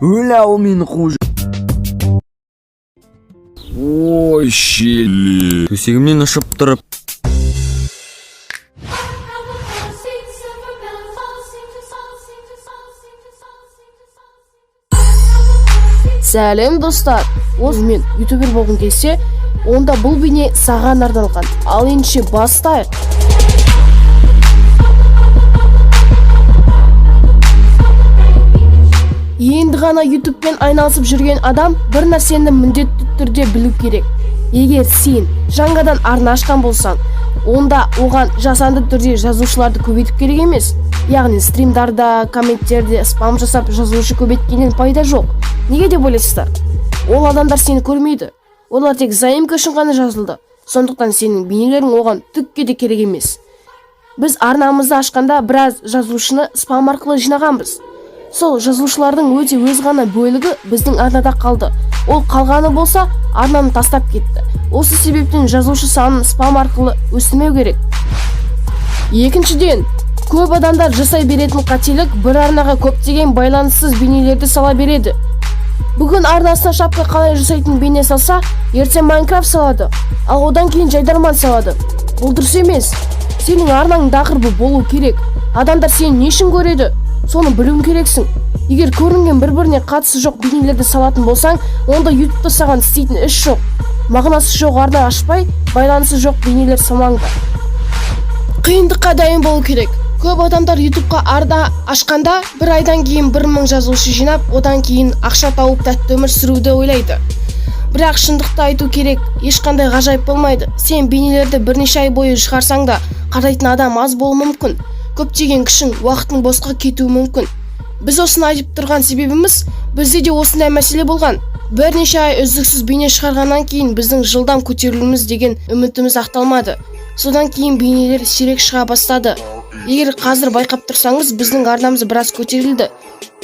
Öyle o meni қуып. Ой, шелі. Төсегімнен ұшып тұрып. Сәлем достар. Осы мен ютубер болғым келсе, онда бұл бейне саған арналған. Ал ендеше бастайық. Енді ғана ютубпен айналысып жүрген адам бір нәрсені міндетті түрде білу керек. Егер сен жаңадан арна ашқан болсаң, онда оған жасанды түрде жазушыларды көбейтіп керек емес. Яғни стримдарда, комменттерде спам жасап жазушы көбейткеннен пайда жоқ. Неге деп ойлайсыздар? Ол адамдар сені көрмейді. Олар тек заимка үшін ғана жазылды. Сондықтан сенің бейнелерің оған түкке де керек емес. Біз арнамызды ашқанда біраз жазушыны спам арқылы жинағанбыз. Сол жазушылардың өте өз ғана бөлігі біздің арнада қалды. Ол қалғаны болса, арнаны тастап кетті. Осы себептен жазушы санын спам арқылы өсірмеу керек. Екіншіден, көп адамдар жасай беретін қателік бір арнаға көптеген байланыссыз бейнелерді сала береді. Бүгін арнасына шапка қалай жасайтын бейне салса, ертең Майнкрафт салады, ал одан кейін жайдарман салады. Бұл дұрыс емес. Сенің арнаң тақырыбы болу керек. Адамдар сені не үшін көреді? Соны білуің керексің. Егер көрінген бір-біріне қатысы жоқ бейнелерді салатын болсаң, онда ютубта саған істейтін іс жоқ. Мағынасы жоқ арна ашпай, байланысы жоқ бейнелер салмаңдар. Қиындыққа дайын болу керек. Көп адамдар ютубқа арна ашқанда бір айдан кейін 1000 жазушы жинап, одан кейін ақша тауып тәтті өмір сүруді ойлайды. Бірақ шындықты айту керек, ешқандай ғажайып болмайды. Сен бейнелерді бірнеше ай бойы шығарсаң да, қарайтын адам аз болуы мүмкін. Көптеген күшің, уақытың босқа кетуі мүмкін. Біз осыны айтып тұрған себебіміз, бізде де осындай мәселе болған. Бірнеше ай үздіксіз бейне шығарғаннан кейін біздің жылдам көтерілуіміз деген үмітіміз ақталмады. Содан кейін бейнелер сирек шыға бастады. Егер қазір байқап тұрсаңыз, біздің арнамыз біраз көтерілді.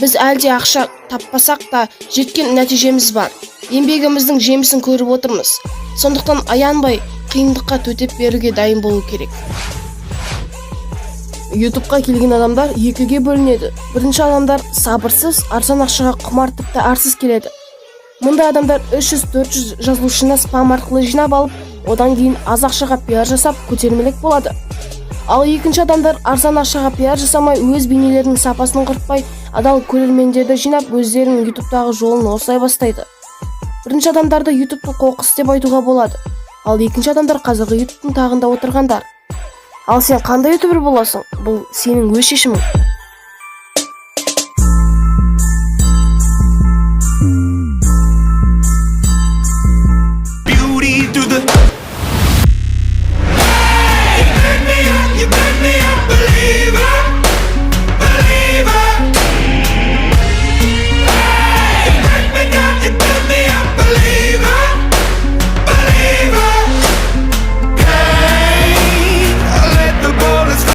Біз әлде ақша таппасақ та жеткен нәтижеміз бар. Еңбегіміздің жемісін көріп отырмыз. Сондықтан аянбай, қиындыққа төтеп беруге дайын болу керек. ютубқа келген адамдар екіге бөлінеді. Бірінші адамдар сабырсыз, арзан ақшаға құмар, тіпті арсыз келеді. Мұндай адамдар 300-400 жазылушыны спам арқылы жинап алып, одан кейін аз ақшаға пиар жасап көтермелек болады. Ал екінші адамдар арзан ақшаға пиар жасамай, өз бейнелерінің сапасын құртпай, адал көрермендерді жинап, өздерінің ютубтағы жолын осылай бастайды. Бірінші адамдарды ютубтың қоқыс деп айтуға болады. Ал екінші адамдар қазіргі ютубтың тағында отырғандар. Ал сен қандай ютубер боласың? Бұл сенің өз шешімің.